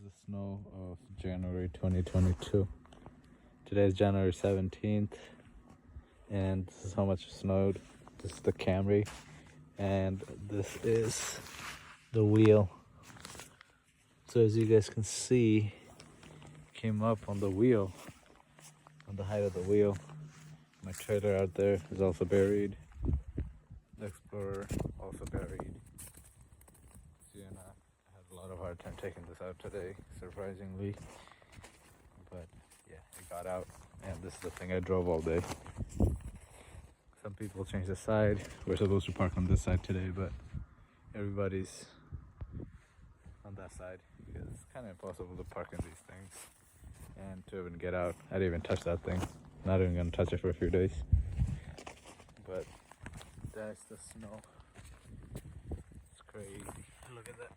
the snow of January 2022. Today is January 17th, and this is how much it snowed. This is the Camry, and this is the wheel. So as you guys can see, came up on the wheel, on the height of the wheel. My trailer out there is also buried. The Explorer also buried. Sienna, I had a lot of hard time taking this out today, surprisingly. But yeah, it got out, and this is the thing I drove all day. Some people changed the side. We're supposed to park on this side today, but everybody's on that side because it's kind of impossible to park in these things and to even get out. I didn't even touch that thing. Not even gonna touch it for a few days. But that's the snow. It's crazy. Look at that.